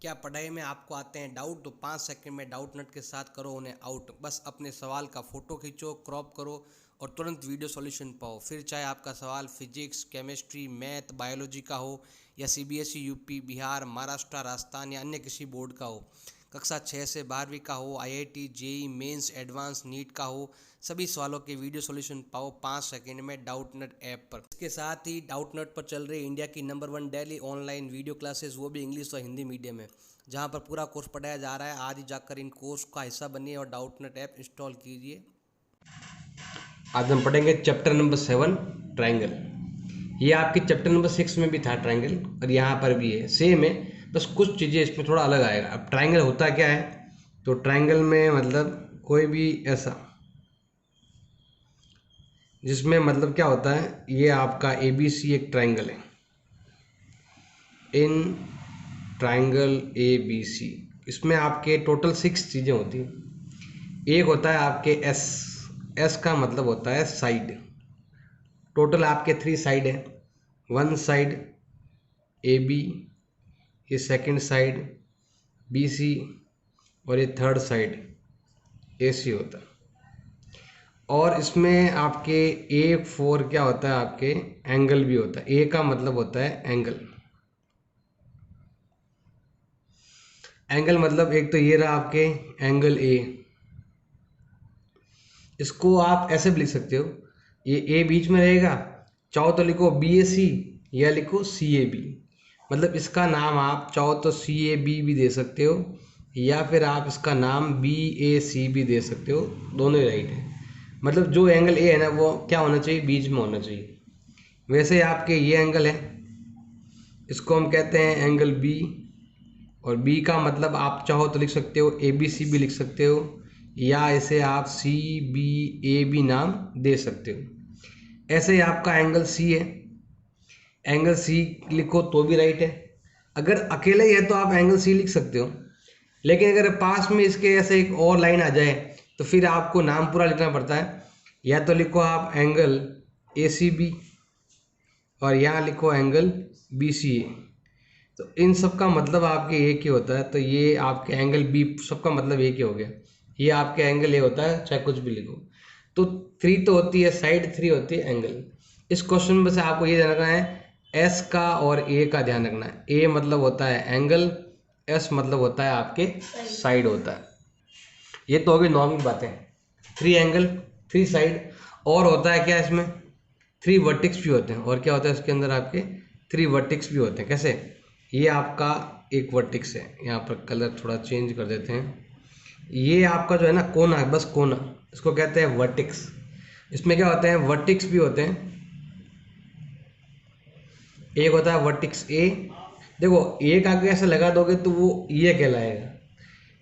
क्या पढ़ाई में आपको आते हैं डाउट? तो 5 सेकंड में डाउट नट के साथ करो उन्हें आउट। बस अपने सवाल का फ़ोटो खींचो, क्रॉप करो और तुरंत वीडियो सॉल्यूशन पाओ। फिर चाहे आपका सवाल फिजिक्स, केमिस्ट्री, मैथ, बायोलॉजी का हो या सीबीएसई, यूपी, बिहार, महाराष्ट्र, राजस्थान या अन्य किसी बोर्ड का हो, कक्षा 6 से 12वीं का हो, IIT, JEE mains, advance, NEET का हो, सभी सवालों के वीडियो सॉल्यूशन पाओ 5 सेकंड में डाउटनट ऐप पर। इसके साथ ही डाउटनट पर चल रही इंडिया की number 1 daily online video classes, वो भी इंग्लिश और हिंदी मीडियम में, जहां पर पूरा कोर्स पढ़ाया जा रहा है। आज ही जाकर इन कोर्स का हिस्सा बनिए और डाउटनट ऐप इंस्टॉल कीजिए। आज हम पढ़ेंगे चैप्टर नंबर 7 ट्रायंगल। ये आपके चैप्टर नंबर 6 में भी था ट्रायंगल और यहाँ पर भी है, सेम है, बस कुछ चीज़ें इसमें थोड़ा अलग आएगा। अब ट्रायंगल होता क्या है? तो ट्रायंगल में मतलब कोई भी ऐसा जिसमें मतलब क्या होता है, ये आपका ABC एक ट्रायंगल है। इन ट्रायंगल ABC इसमें आपके टोटल 6 चीज़ें होती हैं। एक होता है आपके एस का मतलब होता है साइड। टोटल आपके 3 साइड है। वन साइड AB, ये सेकंड साइड BC और ये थर्ड साइड AC होता है। और इसमें आपके A4 क्या होता है, आपके एंगल भी होता है। A का मतलब होता है एंगल। एंगल मतलब एक तो ये रहा आपके एंगल A, इसको आप ऐसे भी लिख सकते हो, ये A बीच में रहेगा, चाहो तो लिखो BAC या लिखो CAB। मतलब इसका नाम आप चाहो तो CAB भी दे सकते हो या फिर आप इसका नाम BAC भी दे सकते हो, दोनों ही राइट है। मतलब जो एंगल A है ना, वो क्या होना चाहिए, बीच में होना चाहिए। वैसे आपके ये एंगल है, इसको हम कहते हैं एंगल B। और B का मतलब आप चाहो तो लिख सकते हो ABC भी लिख सकते हो या इसे आप CBA भी नाम दे सकते हो। ऐसे ही आपका एंगल C है, एंगल C लिखो तो भी राइट है। अगर अकेले ही है तो आप एंगल C लिख सकते हो, लेकिन अगर पास में इसके ऐसे एक और लाइन आ जाए तो फिर आपको नाम पूरा लिखना पड़ता है। या तो लिखो आप एंगल ACB और यहाँ लिखो एंगल BCA। तो इन सब का मतलब आपके एक ही होता है। तो ये आपके एंगल B सबका मतलब एक ही हो गया। ये आपके एंगल ए होता है, चाहे कुछ भी लिखो। तो 3 तो होती है साइड, 3 होती है एंगल। इस क्वेश्चन में से आपको ये ध्यान रखना है, S का और A का ध्यान रखना है। A मतलब होता है एंगल, S मतलब होता है आपके साइड होता है। ये तो होगी नॉर्मल बातें, 3 एंगल 3 साइड। और होता है क्या इसमें, 3 वर्टिक्स भी होते हैं। और क्या होता है इसके अंदर, आपके 3 वर्टिक्स भी होते हैं। कैसे? ये आपका एक वर्टिक्स है, यहाँ पर कलर थोड़ा चेंज कर देते हैं। ये आपका जो है ना कोना है, बस कोना, इसको कहते हैं वर्टिक्स। इसमें क्या होते हैं, वर्टिक्स भी होते हैं। एक होता है वर्टिक्स A। देखो एक आगे ऐसे लगा दोगे तो वो ये कहलाएगा।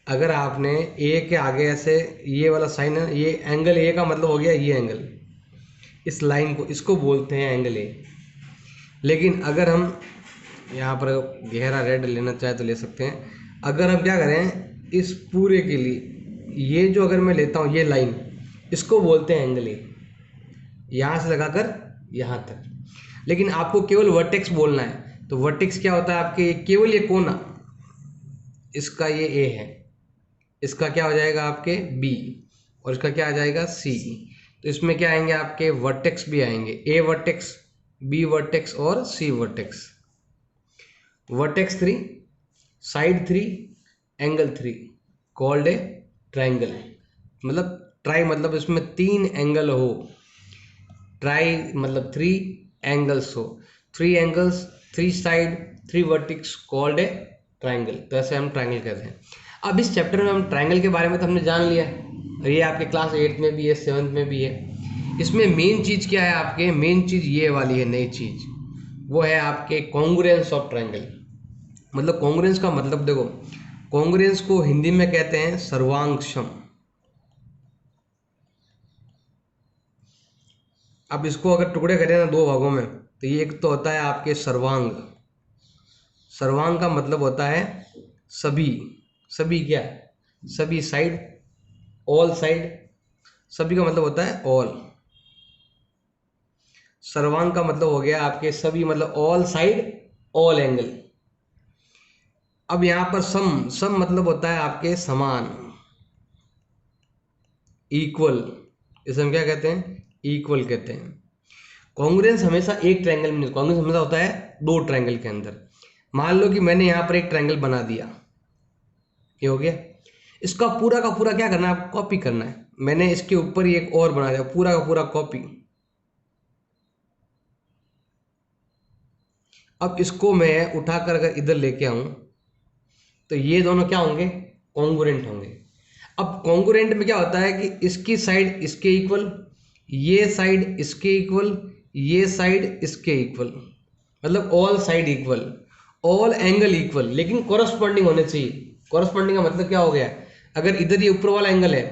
अगर आपने A के आगे ऐसे ये वाला साइन है, ये एंगल A का मतलब हो गया ये एंगल, इस लाइन को, इसको बोलते हैं एंगल A। लेकिन अगर हम यहाँ पर गहरा रेड लेना चाहे तो ले सकते हैं। अगर हम क्या करें, इस पूरे के लिए ये जो अगर मैं लेता हूँ ये लाइन, इसको बोलते हैं एंगल ए, यहाँ से लगाकर यहाँ तक। लेकिन आपको केवल वर्टेक्स बोलना है, तो वर्टेक्स क्या होता है आपके, केवल ये कोना, इसका ये ए है, इसका क्या हो जाएगा आपके बी, और इसका क्या आ जाएगा सी। तो इसमें क्या आएंगे आपके वर्टेक्स भी आएंगे, ए वर्टेक्स, बी वर्टेक्स और C vertex. Vertex 3, side 3, angle 3, called a triangle. मतलब ट्राई मतलब इसमें 3 एंगल हो, ट्राई मतलब 3 एंगल्स हो, 3 angles, 3 side, 3 vertices, called a triangle. तो ऐसे हम ट्राइंगल कहते हैं। अब इस चैप्टर में हम ट्राइंगल के बारे में तो हमने जान लिया, और ये आपके क्लास 8 में भी है, 7th में भी है। इसमें मेन चीज़ क्या है आपके, मेन चीज़ ये वाली है, नई चीज़, वो है आपके कॉन्ग्रुएंस ऑफ ट्राइंगल। मतलब कॉन्ग्रुएंस का मतलब देखो, कॉन्ग्रुएंस को हिंदी में कहते हैं सर्वांगसम। अब इसको अगर टुकड़े करें ना 2 भागों में, तो ये एक तो होता है आपके सर्वांग। सर्वांग का मतलब होता है सभी, सभी क्या, सभी साइड, ऑल साइड, सभी का मतलब होता है ऑल। सर्वांग का मतलब हो गया आपके सभी, मतलब ऑल साइड, ऑल एंगल। अब यहाँ पर सम, सम मतलब होता है आपके समान, इक्वल, इसे हम क्या कहते हैं, इक्वल कहते हैं। कॉन्ग्रुएंस हमेशा एक ट्रायंगल में नहीं, कॉन्ग्रुएंस हमेशा होता है दो ट्रायंगल के अंदर। मान लो कि मैंने यहाँ पर एक ट्रायंगल बना दिया, ये हो गया, इसका पूरा का पूरा क्या करना है, आपको कॉपी करना है। मैंने इसके ऊपर ही एक और बना दिया, पूरा का पूरा कॉपी। अब इसको मैं उठाकर अगर इधर लेके आऊं तो ये दोनों क्या होंगे, कॉन्ग्रुएंट होंगे। अब कॉन्ग्रुएंट में क्या होता है कि इसकी साइड इसके इक्वल, ये साइड इसके इक्वल, ये साइड इसके इक्वल, मतलब all side equal, all angle equal, लेकिन कॉरस्पॉन्डिंग होने चाहिए। कॉरस्पॉन्डिंग का मतलब क्या हो गया, अगर इधर ये ऊपर वाला एंगल है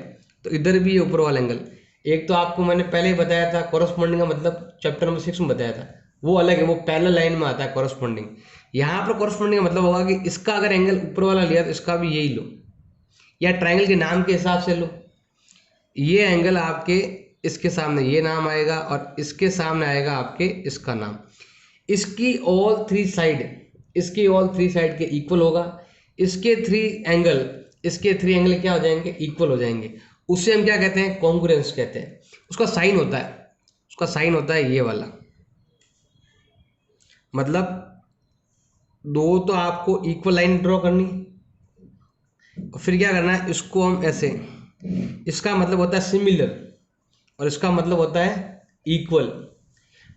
तो इधर भी ये ऊपर वाला एंगल। एक तो आपको मैंने पहले ही बताया था, कॉरस्पॉन्डिंग का मतलब चैप्टर नंबर 6 में बताया था, वो अलग है, वो पैरेलल लाइन में आता है कॉरस्पॉन्डिंग। यहाँ पर कॉरस्पॉन्डिंग का मतलब होगा कि इसका अगर एंगल ऊपर वाला लिया तो इसका भी यही लो, या ट्रायंगल के नाम के हिसाब से लो। ये एंगल आपके इसके सामने ये नाम आएगा और इसके सामने आएगा आपके इसका नाम। इसकी ऑल थ्री साइड, इसकी ऑल थ्री साइड के इक्वल होगा। इसके थ्री एंगल क्या हो जाएंगे, इक्वल हो जाएंगे। उससे हम क्या कहते हैं, कॉन्ग्रुएंस कहते हैं। उसका साइन होता है, उसका साइन होता है ये वाला, मतलब दो तो आपको इक्वल लाइन ड्रॉ करनी, और फिर क्या करना है, इसको हम ऐसे, इसका मतलब होता है सिमिलर और इसका मतलब होता है इक्वल।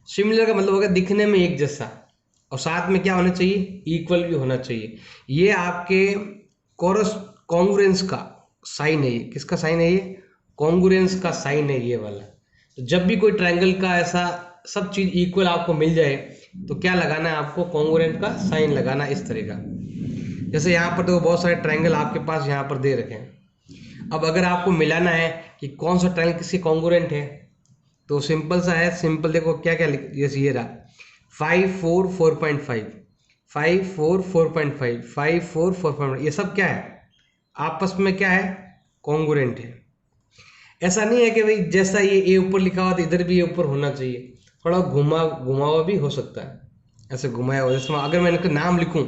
सिमिलर का मतलब होगा दिखने में एक जैसा, और साथ में क्या होना चाहिए, इक्वल भी होना चाहिए। ये आपके कॉन्ग्रुएंस का साइन है। ये किसका साइन है, ये कॉन्ग्रुएंस का साइन है ये वाला। तो जब भी कोई ट्रायंगल का ऐसा सब चीज इक्वल आपको मिल जाए तो क्या लगाना है आपको, कॉन्ग्रुएंट का साइन लगाना इस तरह का। जैसे यहाँ पर तो बहुत सारे ट्रायंगल आपके पास यहाँ पर दे रखे हैं। अब अगर आपको मिलाना है कि कौन सा ट्रायंगल किसके कॉन्ग्रुएंट है, तो सिंपल सा है, सिंपल देखो क्या क्या लिख, जैसे ये रहा 5 4 4.5, 5 4 4.5, 5 4 4.5, ये सब क्या है, आपस में क्या है, कॉन्ग्रुएंट है। ऐसा नहीं है कि भाई जैसा ये ए ऊपर लिखा हुआ तो इधर भी ए ऊपर होना चाहिए, थोड़ा घुमावा भी हो सकता है, ऐसे घुमाया हुआ। जैसे अगर मैंने इसका नाम लिखूं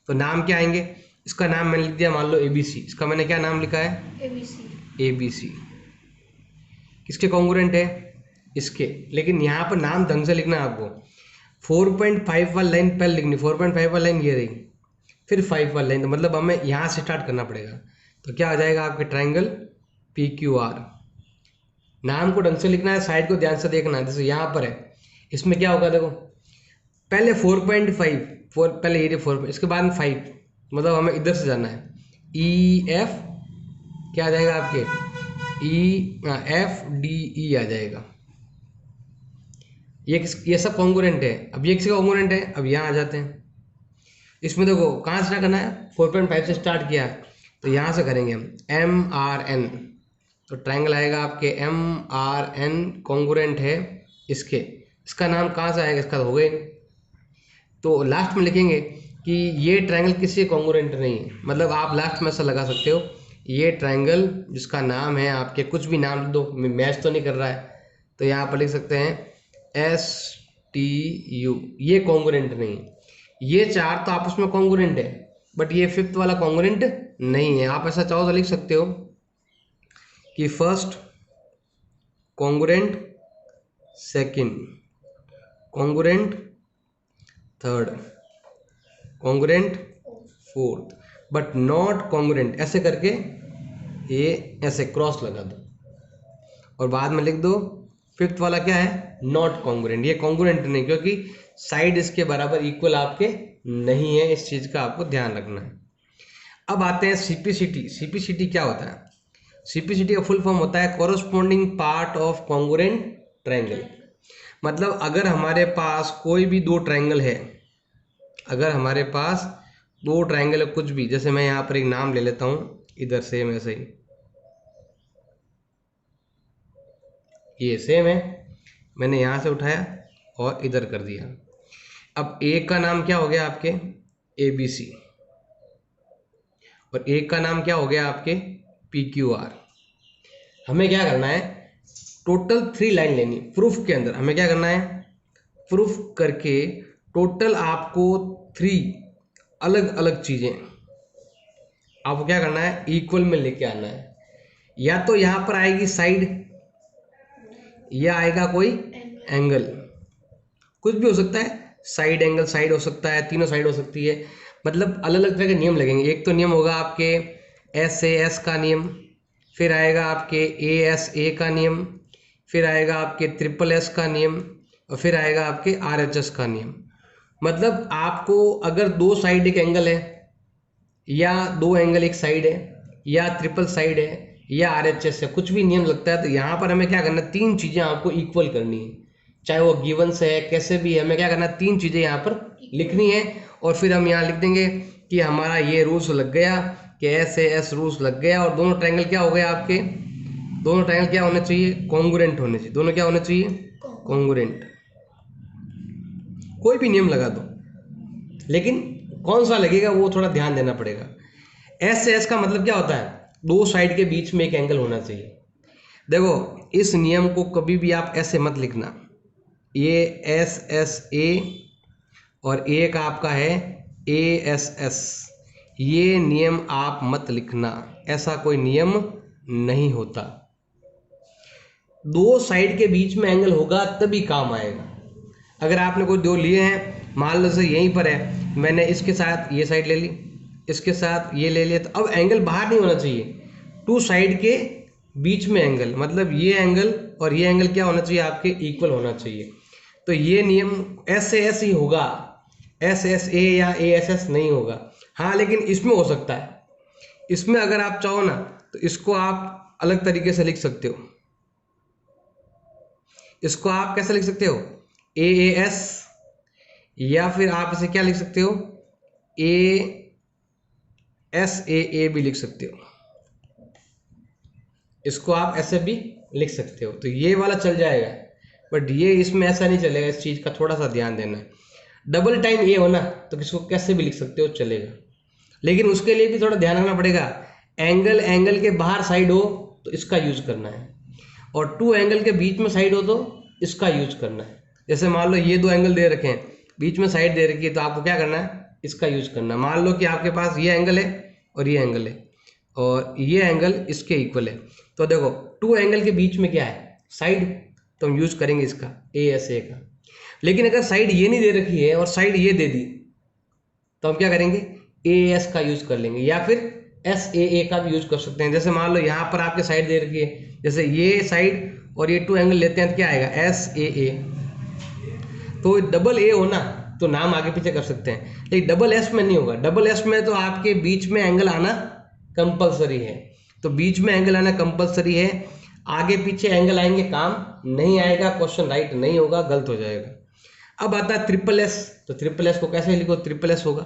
तो नाम क्या आएंगे, इसका नाम मैंने लिख दिया मान लो ABC, इसका मैंने क्या नाम लिखा है, ABC। किसके कॉन्ग्रुएंट है, इसके। लेकिन यहाँ पर नाम ढंग से लिखना है आपको। 4.5 वाली लाइन पहले लिखनी, 4.5 वाली लाइन ये रही, फिर 5 वाली लाइन, तो मतलब हमें यहाँ से स्टार्ट करना पड़ेगा। तो क्या आ जाएगा आपके ट्रायंगल PQR। नाम को ढंग से लिखना है, साइड को ध्यान से देखना है। जैसे यहाँ पर है, इसमें क्या होगा देखो, पहले 4.5, पहले ये 4, इसके बाद में 5, मतलब हमें इधर से जाना है। EF क्या आ जाएगा आपके, FDE आ जाएगा। ये सब कॉन्ग्रुएंट है। अब ये किसका कॉन्ग्रुएंट है, अब यहाँ आ जाते हैं। इसमें देखो कहाँ से स्टार्ट करना है, 4.5 से स्टार्ट किया तो यहाँ से करेंगे हम MRN, तो ट्रायंगल आएगा आपके MRN कॉन्ग्रुएंट है इसके। इसका नाम कहाँ से आएगा, इसका तो हो गई, तो लास्ट में लिखेंगे कि ये ट्रायंगल किसी कॉन्ग्रुएंट नहीं है। मतलब आप लास्ट में ऐसा लगा सकते हो, ये ट्रायंगल जिसका नाम है आपके, कुछ भी नाम दो, मैच तो नहीं कर रहा है, तो यहाँ पर लिख सकते हैं STU, ये कॉन्ग्रुएंट नहीं। ये चार तो आपस में कॉन्ग्रुएंट है, बट ये फिफ्थ वाला कॉन्ग्रुएंट नहीं है। आप ऐसा चाहो तो लिख सकते हो कि first congruent, second congruent, third congruent, fourth but not congruent, ऐसे करके ये ऐसे क्रॉस लगा दो और बाद में लिख दो फिफ्थ वाला क्या है, नॉट कॉन्ग्रुएंट। ये कॉन्ग्रुएंट नहीं, क्योंकि साइड इसके बराबर इक्वल आपके नहीं है, इस चीज का आपको ध्यान रखना है। अब आते हैं CPCT। CPCT क्या होता है, CPCT का फुल फॉर्म होता है corresponding part of congruent triangle. मतलब अगर हमारे पास कोई भी दो ट्रायंगल है, अगर हमारे पास दो ट्रायंगल है कुछ भी, जैसे मैं यहाँ पर एक नाम ले लेता हूँ इधर, सेम ऐसे ही, ये सेम है, मैंने यहाँ से उठाया और इधर कर दिया। अब एक का नाम क्या हो गया आपके ABC, और एक का नाम क्या हो गया आपके PQR। हमें क्या करना है, टोटल 3 लाइन लेनी प्रूफ के अंदर। हमें क्या करना है, प्रूफ करके टोटल आपको 3 अलग अलग चीजें, आपको क्या करना है, इक्वल में लेके आना है। या तो यहाँ पर आएगी साइड, या आएगा कोई एंगल, कुछ भी हो सकता है, साइड एंगल साइड हो सकता है, तीनों साइड हो सकती है। मतलब अलग अलग तरह के नियम लगेंगे। एक तो नियम होगा आपके एस ए एस का नियम, फिर आएगा आपके ए एस ए का नियम, फिर आएगा आपके ट्रिपल एस का नियम, और फिर आएगा आपके आर एच एस का नियम। मतलब आपको अगर दो साइड एक एंगल है, या दो एंगल एक साइड है, या ट्रिपल साइड है, या आर एच एस है, कुछ भी नियम लगता है, तो यहाँ पर हमें क्या करना है, तीन चीज़ें आपको इक्वल करनी है। चाहे वो गिवन से है, कैसे भी है, हमें क्या करना है, तीन चीज़ें यहाँ पर लिखनी है। और फिर हम यहाँ लिख देंगे कि हमारा ये रूल्स लग गया, कि एस ए एस रूल्स लग गया, और दोनों ट्रायंगल क्या हो गए आपके, दोनों ट्रायंगल क्या होने चाहिए, कॉन्ग्रुएंट होने चाहिए। दोनों क्या होने चाहिए, कॉन्ग्रुएंट। कोई भी नियम लगा दो, लेकिन कौन सा लगेगा वो थोड़ा ध्यान देना पड़ेगा। एस से एस का मतलब क्या होता है, दो साइड के बीच में एक एंगल होना चाहिए। देखो इस नियम को कभी भी आप ऐसे मत लिखना, ये एस एस ए और ए का आपका है ए एस एस, ये नियम आप मत लिखना, ऐसा कोई नियम नहीं होता। दो साइड के बीच में एंगल होगा तभी काम आएगा। अगर आपने कोई दो लिए हैं, मान लो से यहीं पर है, मैंने इसके साथ ये साइड ले ली, इसके साथ ये ले लिया, तो अब एंगल बाहर नहीं होना चाहिए, टू साइड के बीच में एंगल, मतलब ये एंगल और ये एंगल क्या होना चाहिए, आपके इक्वल होना चाहिए। तो ये नियम एस से एस ही होगा, एस एस ए या ए एस एस नहीं होगा। हाँ लेकिन इसमें हो सकता है, इसमें अगर आप चाहो ना तो इसको आप अलग तरीके से लिख सकते हो। इसको आप कैसे लिख सकते हो, ए ए एस, या फिर आप इसे क्या लिख सकते हो, ए एस ए भी लिख सकते हो। इसको आप ऐसे भी लिख सकते हो, तो ये वाला चल जाएगा, बट ये इसमें ऐसा नहीं चलेगा। इस चीज़ का थोड़ा सा ध्यान देना है। डबल टाइम ए हो ना तो किसको कैसे भी लिख सकते हो, चलेगा, लेकिन उसके लिए भी थोड़ा ध्यान रखना पड़ेगा। एंगल एंगल के बाहर साइड हो तो इसका यूज करना है, और टू एंगल के बीच में साइड हो तो इसका यूज करना है। जैसे मान लो ये दो एंगल दे रखे हैं, बीच में साइड दे रखी है, तो आपको क्या करना है, इसका यूज करना है। मान लो कि आपके पास ये एंगल है और ये एंगल है, और ये एंगल इसके इक्वल है, तो देखो टू एंगल के बीच में क्या है, साइड, तो हम यूज करेंगे इसका ए एस ए का। लेकिन अगर साइड ये नहीं दे रखी है और साइड ये दे दी, तो हम क्या करेंगे, ए एस का यूज कर लेंगे, या फिर एस ए का भी यूज कर सकते हैं। जैसे मान लो यहाँ पर आपके साइड दे रखी है, जैसे ये साइड और ये टू एंगल लेते हैं तो क्या आएगा, एस ए। तो डबल ए हो ना तो नाम आगे पीछे कर सकते हैं, लेकिन डबल एस में नहीं होगा। डबल एस में तो आपके बीच में एंगल आना कंपलसरी है, तो बीच में एंगल आना कंपलसरी है। आगे पीछे एंगल आएंगे काम नहीं आएगा, क्वेश्चन राइट नहीं होगा, गलत हो जाएगा। अब आता है ट्रिपल एस, तो ट्रिपल एस को कैसे लिखो, ट्रिपल एस होगा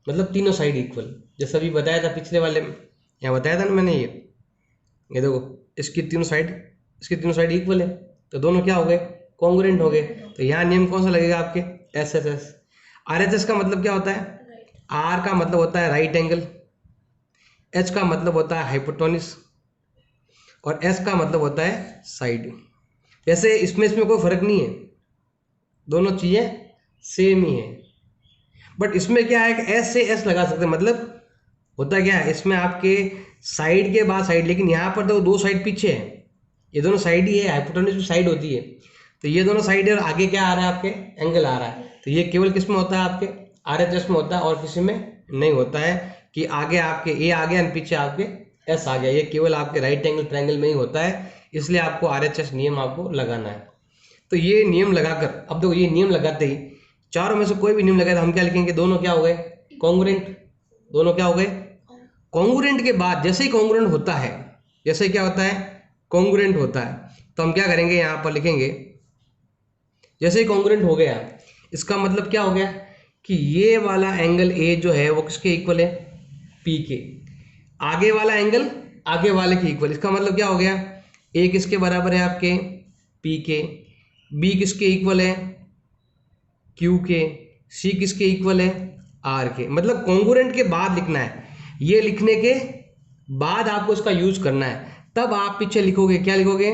मतलब तीनों साइड इक्वल, जैसा अभी बताया था पिछले वाले में, यहाँ बताया था ना मैंने, ये देखो इसकी तीनों साइड इक्वल है, तो दोनों क्या हो गए, कॉन्ग्रुएंट हो गए। तो यहाँ नियम कौन सा लगेगा आपके, S S S. R H S का मतलब क्या होता है, आर का मतलब होता है राइट एंगल, एच का मतलब होता है हाइपोटेन्यूज, और एस का मतलब होता है साइड। वैसे इसमें कोई फर्क नहीं है, दोनों चीजें सेम ही है, बट इसमें क्या है कि एस से एस लगा सकते हैं। मतलब होता क्या है, इसमें आपके साइड के बाद साइड, लेकिन यहाँ पर तो दो साइड पीछे है, ये दोनों साइड ही है, हाइपोटेन्यूज भी साइड होती है, तो ये दोनों साइड है, और आगे क्या आ रहा है आपके, एंगल आ रहा है। तो ये केवल किस में होता है, आपके आर एच एस में होता है, और किसी में नहीं होता है कि आगे आपके ए आ गया और पीछे आपके एस आ गया। ये केवल आपके राइट एंगल ट्रायंगल में ही होता है, इसलिए आपको आर एच एस नियम आपको लगाना है। तो ये नियम लगाकर, अब देखो ये नियम लगाते ही चारों में से कोई भी नियम लगाए तो हम क्या लिखेंगे, दोनों क्या हो गए, कॉन्ग्रुएंट। दोनों क्या हो गए, कॉन्ग्रुएंट के बाद जैसे ही कॉन्ग्रुएंट होता है, जैसे क्या होता है, कॉन्ग्रुएंट होता है, तो हम क्या करेंगे, यहाँ पर लिखेंगे जैसे ही कॉन्ग्रुएंट हो गया, इसका मतलब क्या हो गया कि ये वाला एंगल ए जो है वो किसके इक्वल है, पी के। आगे वाला एंगल आगे वाले के इक्वल, इसका मतलब क्या हो गया, ए किसके बराबर है आपके, पी के। बी किसके इक्वल है, क्यू के। सी किसके इक्वल है, आर के। मतलब कॉन्ग्रुएंट के बाद लिखना है, ये लिखने के बाद आपको इसका यूज करना है, तब आप पीछे लिखोगे, क्या लिखोगे,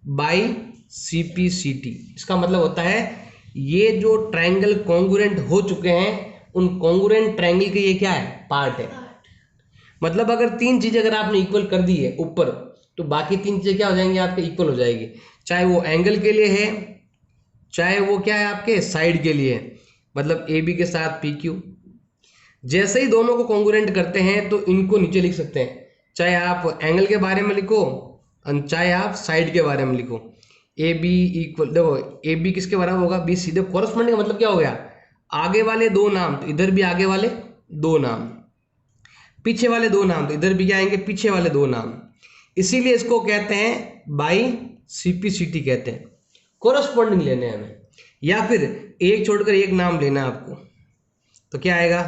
by C P C T. इसका मतलब होता है ये जो ट्रायंगल कॉन्ग्रुएंट हो चुके हैं, उन कॉन्ग्रुएंट ट्रायंगल के ये क्या है, पार्ट है। मतलब अगर तीन चीजें अगर आपने इक्वल कर दी है ऊपर, तो बाकी तीन चीजें क्या हो जाएंगी आपके, इक्वल हो जाएगी, चाहे वो एंगल के लिए है, चाहे वो क्या है आपके साइड के लिए है, मतलब ए बी के साथ पी क्यू। जैसे ही दोनों को कॉन्ग्रुएंट करते हैं तो इनको नीचे लिख सकते हैं, चाहे आप एंगल के बारे में लिखो और चाहे आप साइड के बारे में लिखो। ए बी इक्वल, देखो ए बी किसके बराबर होगा, बी सी। देखो कॉरस्पॉन्डिंग का मतलब क्या हो गया, आगे वाले दो नाम तो इधर भी आगे वाले दो नाम, पीछे वाले दो नाम तो इधर भी क्या आएंगे, पीछे वाले दो नाम। इसीलिए इसको कहते हैं बाई सीपीसीटी कहते हैं। कॉरस्पॉन्डिंग लेने हैं हमें, या फिर एक छोड़कर एक नाम लेना है आपको, तो क्या आएगा,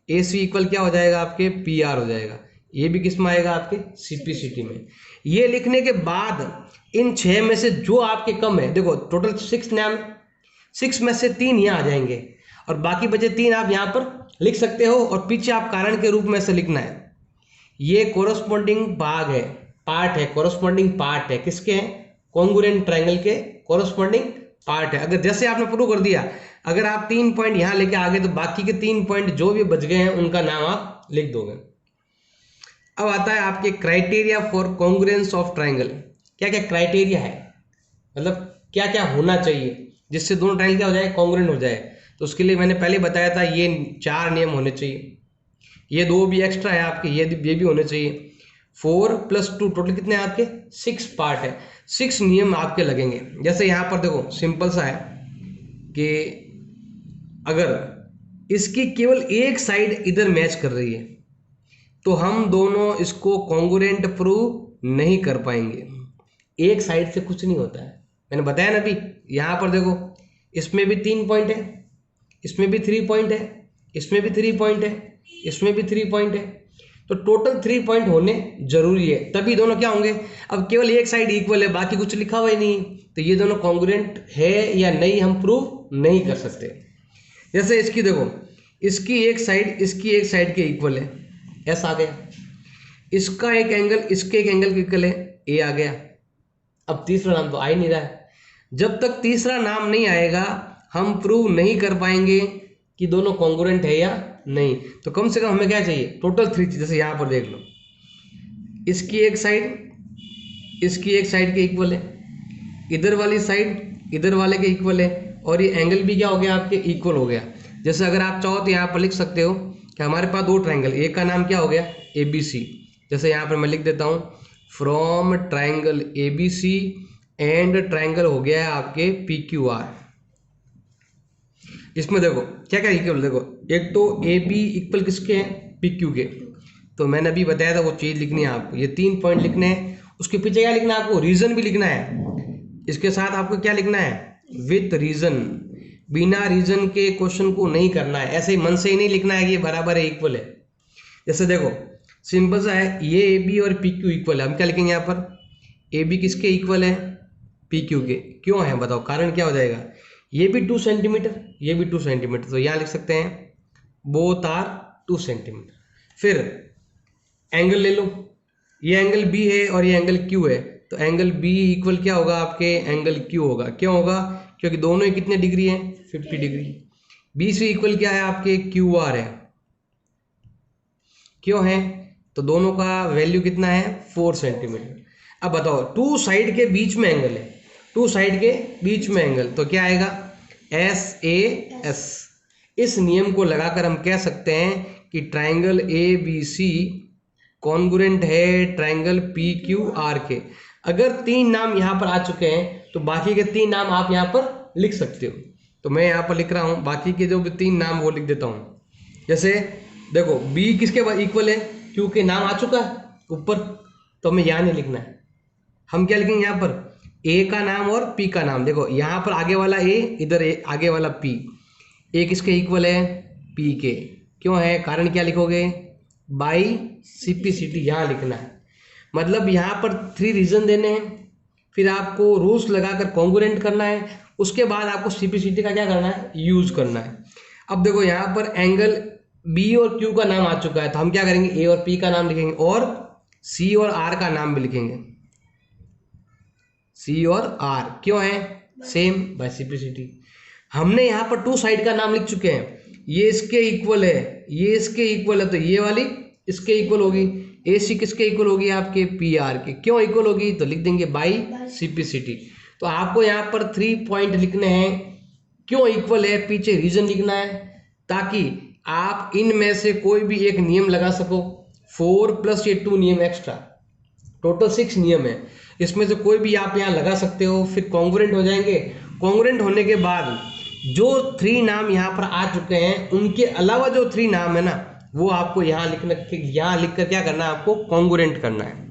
ए सी इक्वल क्या हो जाएगा आपके, पी आर हो जाएगा। ये भी किस में आएगा आपके, सीपीसीटी में। ये लिखने के बाद इन 6 में से जो आपके कम है, देखो टोटल 6 नाम, 6 में से 3 यहाँ आ जाएंगे और बाकी बचे 3 आप यहाँ पर लिख सकते हो और पीछे आप कारण के रूप में से लिखना है। ये कोरोस्पोंडिंग भाग है, पार्ट है, कोरोस्पोंडिंग पार्ट है, किसके हैं, कॉन्ग्रुएंट ट्रायंगल के कोरोस्पोंडिंग पार्ट है। अगर जैसे आपने प्रूव कर दिया, अगर आप 3 पॉइंट यहाँ लेके आ गए तो बाकी के 3 पॉइंट जो भी बच गए हैं उनका नाम आप लिख दोगे। अब आता है आपके criteria for congruence of triangle. क्या क्या क्राइटेरिया है, मतलब क्या क्या होना चाहिए जिससे दोनों ट्रायंगल क्या हो जाए, कॉन्ग्रुएंट हो जाए। तो उसके लिए मैंने पहले बताया था ये 4 नियम होने चाहिए, ये 2 भी एक्स्ट्रा है आपके, ये भी होने चाहिए। 4 + 2 टोटल कितने हैं आपके, 6 पार्ट है, 6 नियम आपके लगेंगे। जैसे यहाँ पर देखो सिंपल सा है कि अगर इसकी केवल एक साइड इधर मैच कर रही है तो हम दोनों इसको कॉन्ग्रुएंट प्रूव नहीं कर पाएंगे। एक साइड से कुछ नहीं होता है, मैंने बताया ना अभी। यहाँ पर देखो इसमें भी 3 पॉइंट है, इसमें भी 3 पॉइंट है, इसमें भी 3 पॉइंट है, इसमें भी 3 पॉइंट है, तो टोटल 3 पॉइंट होने जरूरी है, तभी दोनों क्या होंगे। अब केवल एक साइड इक्वल है, बाकी कुछ लिखा हुआ ही नहीं, तो ये दोनों कॉन्ग्रुएंट है या नहीं हम प्रूव नहीं कर सकते। जैसे इसकी देखो, इसकी एक साइड इसकी एक साइड के इक्वल है, ऐसा आ गया, इसका एक एंगल इसके एक एंगल के इक्वल है, ए आ गया। अब तीसरा नाम तो आ ही नहीं रहा है, जब तक तीसरा नाम नहीं आएगा हम प्रूव नहीं कर पाएंगे कि दोनों कॉन्ग्रुएंट है या नहीं। तो कम से कम हमें क्या चाहिए, टोटल 3 चीज। जैसे यहाँ पर देख लो, इसकी एक साइड इसकी एक साइड के इक्वल है, इधर वाली साइड इधर वाले के इक्वल है, और ये एंगल भी क्या हो गया आपके, इक्वल हो गया। जैसे अगर आप चाहो तो यहाँ पर लिख सकते हो कि हमारे पास 2 ट्रायंगल, एक का नाम क्या हो गया, ए बी सी। जैसे यहाँ पर मैं लिख देता हूँ, from triangle A B C and triangle हो गया है आपके पी क्यू आर। इसमें देखो क्या क्या इक्वल, देखो एक तो ए बी इक्वल किसके हैं, पी क्यू के, तो मैंने अभी बताया था वो चीज लिखनी है आपको, ये 3 पॉइंट लिखने हैं। उसके पीछे क्या लिखना है आपको, रीजन भी लिखना है। इसके साथ आपको क्या लिखना है, विथ रीजन। बिना रीजन के क्वेश्चन को नहीं करना है, ऐसे ही मन से ही नहीं लिखना है कि ये बराबर है, इक्वल है। जैसे देखो सिंपल सा है, ये ए बी और पी क्यू इक्वल है, हम क्या लिखेंगे यहाँ पर, ए बी किसके इक्वल है, पी क्यू के। क्यों है बताओ, कारण क्या हो जाएगा, ये भी 2 सेंटीमीटर, ये भी 2 सेंटीमीटर, तो यहाँ लिख सकते हैं बोथ आर 2 सेंटीमीटर। फिर एंगल ले लो, ये एंगल बी है और ये एंगल क्यू है, तो एंगल बी इक्वल क्या होगा आपके, एंगल क्यू होगा। क्यों होगा, क्योंकि दोनों ही कितने डिग्री हैं, 50 डिग्री। बी सी इक्वल क्या है आपके, क्यू आर है। क्यों है, तो दोनों का वैल्यू कितना है, 4 सेंटीमीटर। अब बताओ 2 साइड के बीच में एंगल है, 2 साइड के बीच में एंगल, तो क्या आएगा, एस ए एस। इस नियम को लगाकर हम कह सकते हैं कि triangle A B C congruent है ट्रायंगल पी क्यू आर के। अगर 3 नाम यहाँ पर आ चुके हैं तो बाकी के 3 नाम आप यहाँ पर लिख सकते हो। तो मैं यहाँ पर लिख रहा हूँ, बाकी के जो भी 3 नाम वो लिख देता हूँ। जैसे देखो बी किसके इक्वल है, क्यू के नाम आ चुका है ऊपर, तो हमें यहाँ नहीं लिखना है, हम क्या लिखेंगे यहाँ पर, ए का नाम और पी का नाम। देखो यहाँ पर आगे वाला ए, इधर ए आगे वाला पी, ए किसके इक्वल है, पी के। क्यों है, कारण क्या लिखोगे, बाई सीपीसीटी यहाँ लिखना है। मतलब यहाँ पर 3 रीजन देने हैं, फिर आपको रूल्स लगाकर कॉन्ग्रुएंट करना है, उसके बाद आपको सीपीसीटी का क्या करना है, यूज करना है। अब देखो यहाँ पर एंगल बी और क्यू का नाम आ चुका है, तो हम क्या करेंगे, ए और पी का नाम लिखेंगे और सी और आर का नाम भी लिखेंगे, सी और आर। क्यों है, सेम बाय सीपीसीटी। हमने यहाँ पर 2 साइड का नाम लिख चुके हैं, ये इसके इक्वल है, ये इसके इक्वल है, तो ये वाली इसके इक्वल होगी, AC किसके इक्वल होगी आपके PR के। क्यों इक्वल होगी, तो लिख देंगे बाई CPCT। तो आपको यहाँ पर 3 पॉइंट लिखने हैं, क्यों इक्वल है, पीछे रीजन लिखना है, ताकि आप इनमें से कोई भी एक नियम लगा सको। 4 प्लस ये 2 नियम एक्स्ट्रा, टोटल 6 नियम है, इसमें से कोई भी आप यहाँ लगा सकते हो, फिर कॉन्ग्रुएंट हो जाएंगे। कॉन्ग्रुएंट होने के बाद जो 3 नाम यहाँ पर आ चुके हैं, उनके अलावा जो 3 नाम है ना, वो आपको यहाँ लिखना, यहाँ लिखकर क्या करना है, आपको कॉन्ग्रुएंट करना है।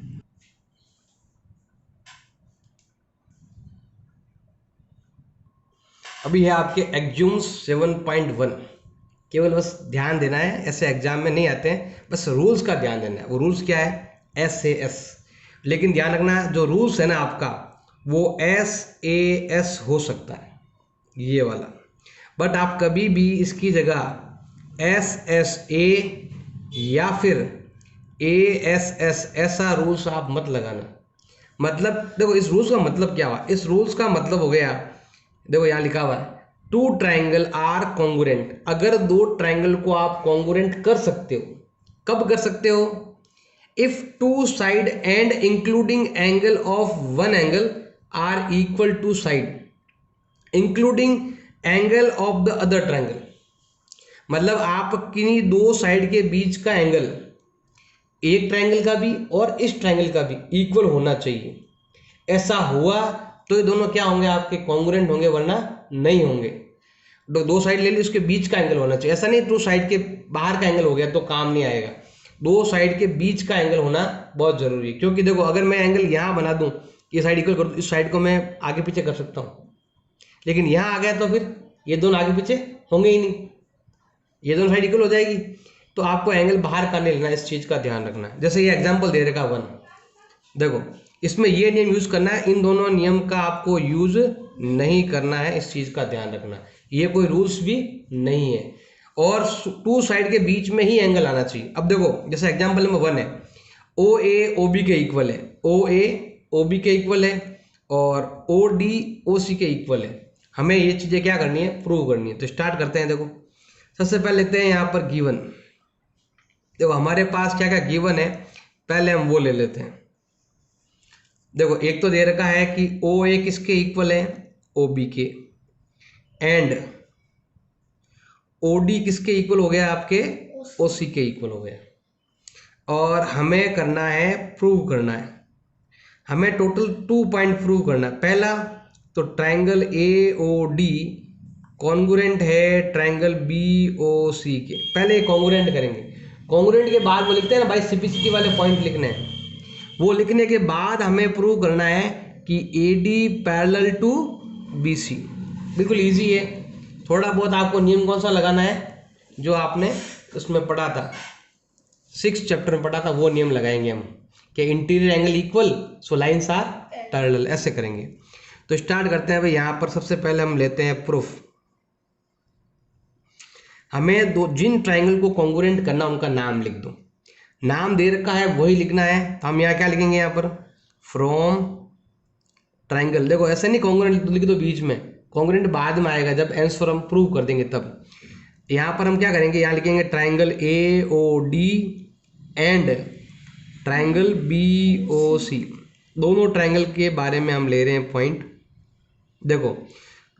अभी है आपके एक्ज्यूम्स 7.1, केवल बस ध्यान देना है, ऐसे एग्जाम में नहीं आते हैं, बस रूल्स का ध्यान देना है। वो रूल्स क्या है, SAS, लेकिन ध्यान रखना जो रूल्स है ना आपका, वो SAS हो सकता है, ये वाला, बट आप कभी भी इसकी जगह SSA या फिर ASS ऐसा रूल्स आप मत लगाना। मतलब देखो इस रूल्स का मतलब क्या हुआ, इस रूल्स का मतलब हो गया, देखो यहाँ लिखा हुआ है 2 ट्राइंगल आर कॉन्ग्रुएंट। अगर 2 ट्राइंगल को आप कॉन्ग्रुएंट कर सकते हो, कब कर सकते हो, if 2 side and including angle of 1 angle are equal to side including angle of the other triangle. मतलब आप किन्हीं 2 साइड के बीच का एंगल, एक ट्राइंगल का भी और इस ट्राइंगल का भी इक्वल होना चाहिए। ऐसा हुआ तो ये दोनों क्या होंगे, आपके कॉन्ग्रुएंट होंगे, वरना नहीं होंगे। 2 साइड ले ली, उसके बीच का एंगल होना चाहिए। ऐसा नहीं 2 साइड के बाहर का एंगल हो गया तो काम नहीं आएगा, 2 साइड के बीच का एंगल होना बहुत जरूरी है। क्योंकि देखो अगर मैं एंगल यहाँ बना दूं, ये साइड इक्वल कर दूं, इस साइड को मैं आगे पीछे कर सकता हूँ, लेकिन यहाँ आ गया तो फिर ये दोनों आगे पीछे होंगे ही नहीं, ये दोनों साइड इक्वल हो जाएगी। तो आपको एंगल बाहर का नहीं लेना, इस चीज का ध्यान रखना है। जैसे ये एग्जाम्पल दे रखा 1, देखो इसमें ये नियम यूज करना है, इन दोनों नियम का आपको यूज नहीं करना है, इस चीज का ध्यान रखना। ये कोई रूल्स भी नहीं है, और 2 साइड के बीच में ही एंगल आना चाहिए। अब देखो जैसे एग्जाम्पल नंबर 1 है, OA OB के इक्वल है, OA OB के इक्वल है और OD OC के इक्वल है। हमें ये चीजें क्या करनी है, प्रूव करनी है। तो स्टार्ट करते हैं। देखो सबसे पहले लेते हैं यहाँ पर गिवन। देखो हमारे पास क्या क्या गिवन है, पहले हम वो ले लेते हैं। देखो एक तो दे रखा है कि OA किसके इक्वल है, OB के, एंड OD किसके इक्वल हो गया, आपके OC के इक्वल हो गया। और हमें करना है, प्रूव करना है, हमें टोटल 2 पॉइंट प्रूव करना है। पहला तो ट्राइंगल AOD कॉन्ग्रुएंट है ट्राइंगल BOC के, पहले कॉन्ग्रुएंट करेंगे। कॉन्ग्रुएंट के बाद वो लिखते हैं ना भाई, CPCT वाले पॉइंट लिखने हैं। वो लिखने के बाद हमें प्रूव करना है कि AD पैरेलल टू BC। बिल्कुल इजी है, थोड़ा बहुत आपको नियम कौन सा लगाना है, जो आपने उसमें पढ़ा था, 6th चैप्टर में पढ़ा था, वो नियम लगाएंगे हम कि interior angle equal so lines are parallel, ऐसे करेंगे। तो स्टार्ट करते हैं भाई। यहाँ पर सबसे पहले हम लेते हैं प्रूफ। हमें जिन ट्राइंगल को कॉन्ग्रुएंट करना उनका नाम लिख दो, नाम दे रखा है वही लिखना है। तो हम यहाँ क्या लिखेंगे, यहाँ पर फ्रॉम ट्राइंगल। देखो ऐसे नहीं कॉन्ग्रुएंट लिख दो बीच में, कॉन्ग्रुएंट बाद में आएगा जब आंसर हम प्रूव कर देंगे तब। यहाँ पर हम क्या करेंगे, यहाँ लिखेंगे triangle AOD and triangle BOC। दोनों ट्राइंगल के बारे में हम ले रहे हैं पॉइंट। देखो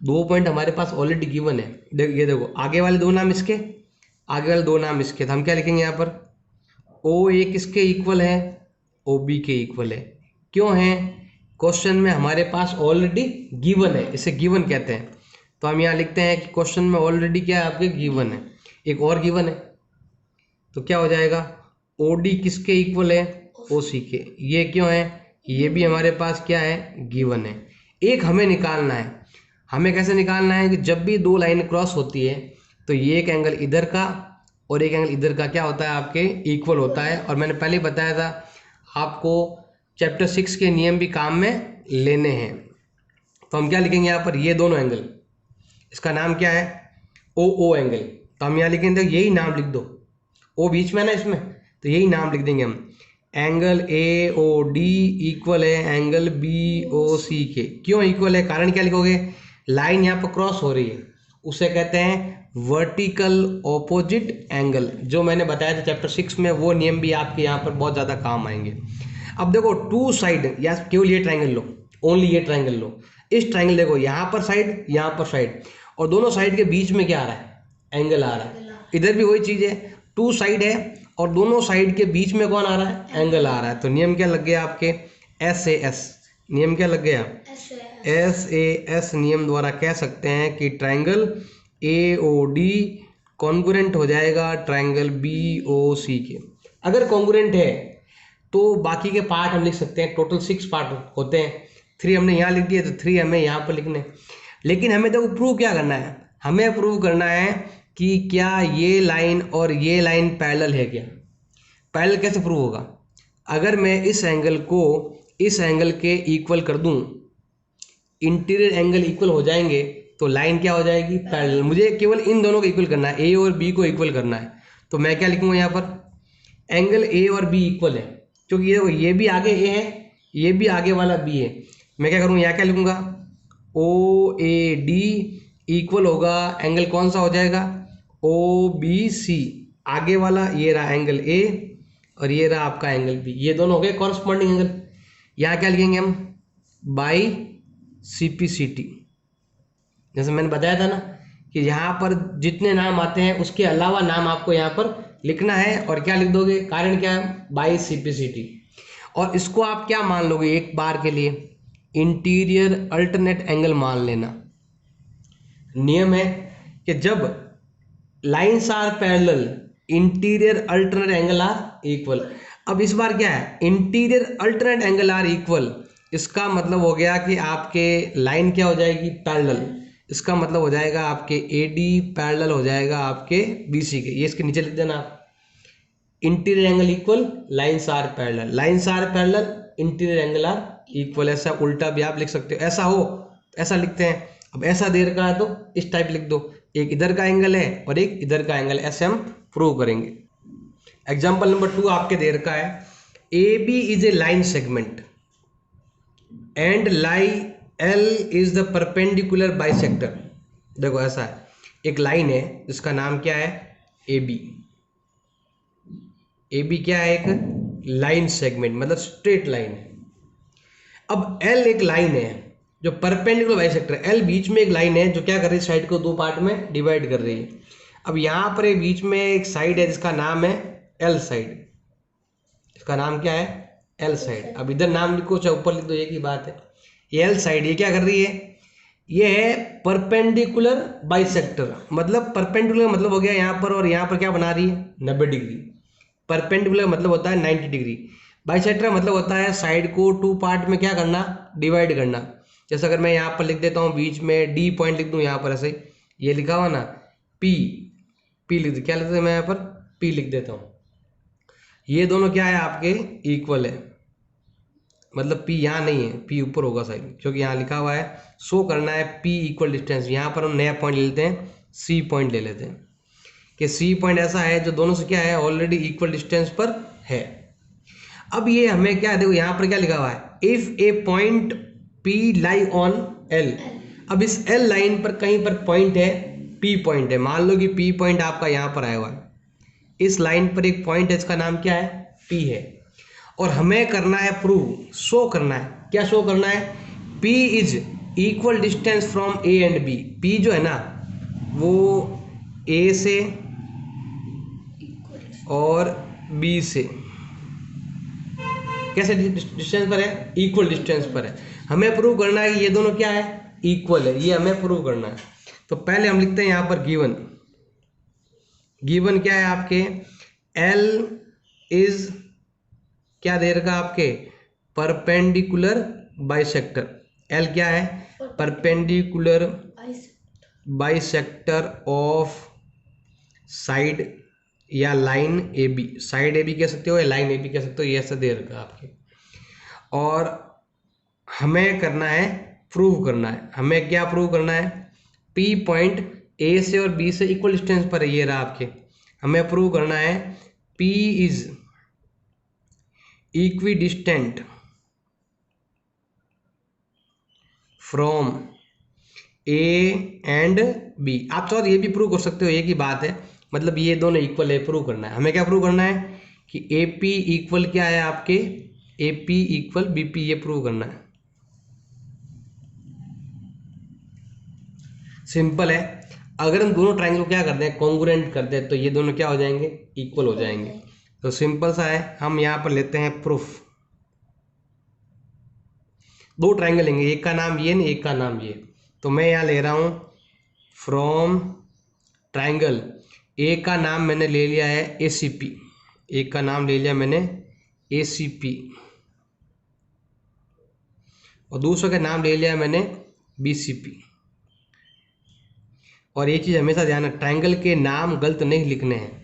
2 पॉइंट हमारे पास ऑलरेडी गिवन है। ये देखो आगे वाले 2 नाम इसके, आगे वाले 2 नाम इसके। तो हम क्या लिखेंगे यहाँ पर, OA किसके इक्वल है, OB के इक्वल है। क्यों है, क्वेश्चन में हमारे पास ऑलरेडी गिवन है, इसे गिवन कहते हैं। तो हम यहाँ लिखते हैं कि क्वेश्चन में ऑलरेडी क्या है, आपके गिवन है, एक और गिवन है। तो क्या हो जाएगा, OD किसके इक्वल है, OC के। ये क्यों है, ये भी हमारे पास क्या है, गिवन है। एक हमें निकालना है, हमें कैसे निकालना है कि जब भी 2 लाइन क्रॉस होती है तो ये एक एंगल इधर का और एक एंगल इधर का क्या होता है, आपके इक्वल होता है। और मैंने पहले ही बताया था आपको चैप्टर 6 के नियम भी काम में लेने हैं। तो हम क्या लिखेंगे यहाँ पर, ये दोनों एंगल, इसका नाम क्या है, OO एंगल। तो हम यहाँ लिखेंगे, यही नाम लिख दो, O बीच में है ना इसमें, तो यही नाम लिख देंगे हम। एंगल AOD इक्वल है एंगल BOC के। क्यों इक्वल है, कारण क्या लिखोगे, लाइन यहाँ पर क्रॉस हो रही है, उसे कहते हैं वर्टिकल ऑपोजिट एंगल। जो मैंने बताया था चैप्टर 6 में, वो नियम भी आपके यहाँ पर बहुत ज़्यादा काम आएंगे। अब देखो टू साइड, या केवल ये ट्राइंगल लो, ओनली ये ट्राइंगल लो। इस ट्राइंगल देखो, यहाँ पर साइड, यहाँ पर साइड, और दोनों साइड के बीच में क्या आ रहा है? एंगल आ रहा है। इधर भी वही चीज़ है, टू साइड है और दोनों साइड के बीच में कौन आ रहा है? एंगल आ रहा है। तो नियम क्या लग गया आपके? SAS। नियम क्या लग गया? SAS नियम द्वारा कह सकते हैं कि ट्राइंगल AOD कॉन्ग्रुएंट हो जाएगा ट्राइंगल BOC के। अगर कॉन्ग्रुएंट है तो बाकी के पार्ट हम लिख सकते हैं। टोटल 6 पार्ट होते हैं, 3 हमने यहाँ लिख दिए तो 3 हमें यहाँ पर लिखने। लेकिन हमें देखो प्रूव क्या करना है? हमें प्रूव करना है कि क्या ये लाइन और ये लाइन पैरेलल है क्या। पैरेलल कैसे प्रूव होगा? अगर मैं इस एंगल को इस एंगल के इक्वल कर दूं, इंटीरियर एंगल इक्वल हो जाएंगे, तो लाइन क्या हो जाएगी? पैरेलल। मुझे केवल इन दोनों को इक्वल करना है, A और B को इक्वल करना है। तो मैं क्या लिखूंगा यहाँ पर? एंगल A और B इक्वल है, क्योंकि ये भी आगे A है, ये भी आगे वाला B है। मैं क्या करूँगा, यहाँ क्या लिखूंगा? OAD इक्वल होगा, एंगल कौन सा हो जाएगा? OBC। आगे वाला ये रहा एंगल A और ये रहा आपका एंगल B, ये दोनों हो गए कॉरस्पॉन्डिंग एंगल। यहाँ क्या लिखेंगे हम? By CPCT। जैसे मैंने बताया था ना कि यहाँ पर जितने नाम आते हैं उसके अलावा नाम आपको यहाँ पर लिखना है। और क्या लिख दोगे? कारण क्या है? By CPCT। और इसको आप क्या मान लोगे एक बार के लिए? इंटीरियर अल्टरनेट एंगल मान लेना। नियम है कि जब lines are parallel, interior alternate angle are equal. अब इस बार क्या है? Interior alternate angle are equal. इसका मतलब हो गया कि आपके लाइन क्या हो जाएगी? पैरेलल। इसका मतलब हो जाएगा आपके AD पैरेलल हो जाएगा आपके BC के। ये इसके नीचे लिख देना आप, interior angle equal, lines are parallel, lines are parallel, interior angle are equal. ऐसा उल्टा भी आप लिख सकते हो, ऐसा हो ऐसा लिखते हैं। अब ऐसा दे रखा है तो इस टाइप लिख दो, एक इधर का एंगल है और एक इधर का एंगल, ऐसे हम प्रूव करेंगे। एग्जाम्पल नंबर 2 आपके दे रखा है, AB is a line segment and lie L is the perpendicular bisector. देखो ऐसा है, एक लाइन है जिसका नाम क्या है? AB। AB क्या है? एक लाइन सेगमेंट, मतलब स्ट्रेट लाइन है। अब L एक लाइन है जो परपेंडिकुलर बाइसेक्टर है। L बीच में एक लाइन है जो क्या कर रही है? साइड को 2 पार्ट में डिवाइड कर रही है। अब यहाँ पर एक बीच में एक साइड है जिसका नाम है L साइड। इसका नाम क्या है? L side. अब इधर नाम लिखो चाहे ऊपर लिख दो, एक ही बात है। ये L साइड, ये क्या कर रही है? ये है परपेंडिकुलर बाइसेक्टर। मतलब परपेंडिकुलर मतलब हो गया यहाँ पर और यहाँ पर क्या बना रही है? 90 डिग्री। परपेंडिकुलर मतलब होता है 90 डिग्री। बाइसेक्टर मतलब होता है साइड को 2 पार्ट में क्या करना? डिवाइड करना। जैसे अगर मैं यहाँ पर लिख देता हूँ, बीच में D पॉइंट लिख दूँ, यहाँ पर ऐसे ये लिखा हुआ ना P लिख दे, क्या लिखते हैं? मैं यहाँ पर P लिख देता हूँ। ये दोनों क्या है? आपके इक्वल है। मतलब P यहाँ नहीं है, P ऊपर होगा साइड, क्योंकि यहाँ लिखा हुआ है शो करना है P इक्वल डिस्टेंस। यहाँ पर हम नया पॉइंट ले लेते हैं, C पॉइंट ले लेते हैं कि C पॉइंट ऐसा है जो दोनों से क्या है? ऑलरेडी इक्वल डिस्टेंस पर है। अब ये हमें क्या, देखो यहाँ पर क्या लिखा हुआ है? If A point P lie on L। अब इस L लाइन पर कहीं पर पॉइंट है, P पॉइंट है। मान लो कि P पॉइंट आपका यहाँ पर आया हुआ है, इस लाइन पर एक पॉइंट है, इसका नाम क्या है? P है। और हमें करना है प्रूव, शो करना है। क्या शो करना है? P is equal distance from A and B। P जो है ना वो A से और B से कैसे डिस्टेंस पर है? इक्वल डिस्टेंस पर है। हमें प्रूव करना है कि ये दोनों क्या है? इक्वल है। ये हमें प्रूव करना है। तो पहले हम लिखते हैं यहाँ पर गिवन क्या है आपके? L इज क्या दे रखा आपके? Perpendicular bisector. L क्या है? परपेंडिकुलर बाइसेक्टर ऑफ साइड या लाइन AB। साइड AB कह सकते हो या लाइन AB कह सकते हो, ये ऐसा दे रखा आपके। और हमें करना है, प्रूव करना है। हमें क्या प्रूव करना है? P पॉइंट A से और B से इक्वल डिस्टेंस पर है, ये रहा आपके। हमें प्रूव करना है P is equidistant from A and B. आप चाहो तो ये भी प्रूव कर सकते हो, एक ही बात है, मतलब ये दोनों इक्वल है, प्रूव करना है हमें। क्या प्रूव करना है कि ए पी इक्वल क्या है आपके, A P equal B P, ये प्रूव करना है। सिंपल है। अगर हम दोनों ट्रायंगल को क्या करते हैं, कॉन्ग्रुएंट करते हैं, तो ये दोनों क्या हो जाएंगे, इक्वल हो जाएंगे। तो सिंपल सा है, हम यहाँ पर लेते हैं प्रूफ। दो ट्रायंगल लेंगे, एक का नाम ये नहीं, एक का नाम ये। तो मैं यहाँ ले रहा हूँ फ्रॉम ट्रायंगल, एक का नाम मैंने ले लिया है ए सी पी, एक का नाम ले लिया मैंने ए सी पी, और दूसरे का नाम ले लिया मैंने बी सी पी। और एक चीज़ हमेशा ध्यान रखना, ट्रायंगल के नाम गलत नहीं लिखने हैं।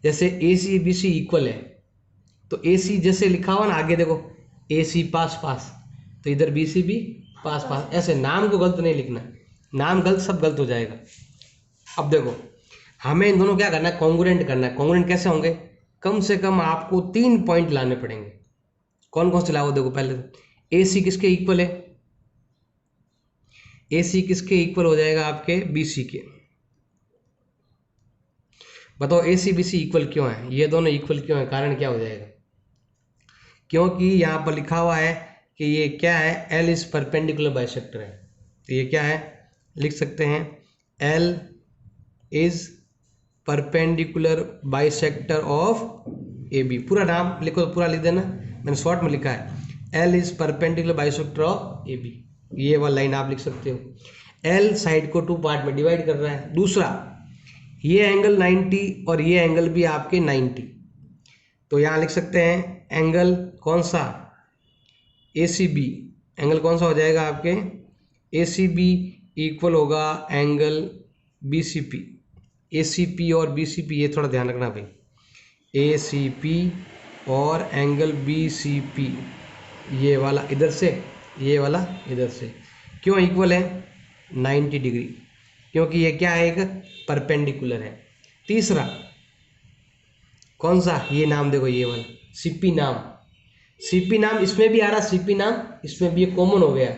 जैसे ए सी बी सी इक्वल है, तो ए सी जैसे लिखा हुआ ना आगे देखो, ए सी पास पास, तो इधर बी सी भी पास पास, ऐसे नाम को गलत नहीं लिखना है, नाम गलत सब गलत हो जाएगा। अब देखो हमें इन दोनों क्या करना है, कॉन्ग्रुएंट करना है। कॉन्ग्रुएंट कैसे होंगे, कम से कम आपको 3 पॉइंट लाने पड़ेंगे। कौन कौन से लाओ, देखो पहले तो ए सी किसके इक्वल है, ए सी किसके इक्वल हो जाएगा, आपके बी सी के। बताओ ए सी बी सी इक्वल क्यों है, ये दोनों इक्वल क्यों है, कारण क्या हो जाएगा, क्योंकि यहाँ पर लिखा हुआ है कि ये क्या है, एल इज परपेंडिकुलर बाइसेक्टर है। तो ये क्या है, लिख सकते हैं L is perpendicular bisector of A B. पूरा नाम लिखो तो पूरा लिख देना, मैंने शॉर्ट में लिखा है L is perpendicular bisector of A B, ये वाला लाइन आप लिख सकते हो। एल साइड को 2 पार्ट में डिवाइड कर रहा है। दूसरा, ये एंगल 90 और ये एंगल भी आपके 90, तो यहाँ लिख सकते हैं एंगल कौन सा, ए सी बी। एंगल कौन सा हो जाएगा आपके, ए सी बी इक्वल होगा एंगल बी सी पी। ए सी पी और बी सी पी, ये थोड़ा ध्यान रखना भाई, ए सी पी और एंगल बी सी पी, ये वाला इधर से, ये वाला इधर से। क्यों इक्वल है, 90 डिग्री, क्योंकि ये क्या है, एक परपेंडिकुलर है। तीसरा कौन सा, ये नाम देखो, ये वाला सीपी नाम, सीपी नाम इसमें भी आ रहा, सीपी नाम इसमें भी, ये कॉमन हो गया।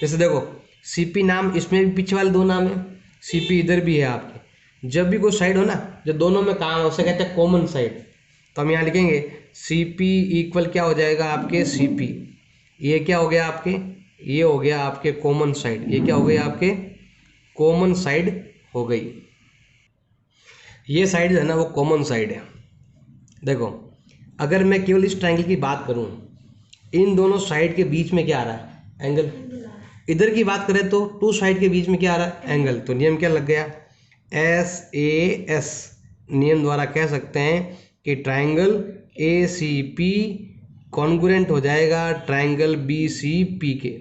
जैसे देखो सीपी नाम इसमें भी पीछे वाले 2 नाम है, सीपी इधर भी है आपके। जब भी कोई साइड हो ना, जब दोनों में काम हो, उसे कहते हैं कॉमन साइड। तो हम यहाँ लिखेंगे सीपी इक्वल क्या हो जाएगा आपके, सीपी, ये क्या हो गया आपके, ये हो गया आपके कॉमन साइड, ये क्या हो गया आपके कॉमन साइड हो गई। ये साइड है ना वो कॉमन साइड है। देखो अगर मैं केवल इस ट्रायंगल की बात करूं, इन दोनों साइड के बीच में क्या आ रहा है, एंगल। इधर की बात करें तो 2 साइड के बीच में क्या आ रहा है, एंगल। तो नियम क्या लग गया, एस ए एस नियम द्वारा कह सकते हैं कि triangle A C P congruent हो जाएगा ट्रायंगल बी सी पी के।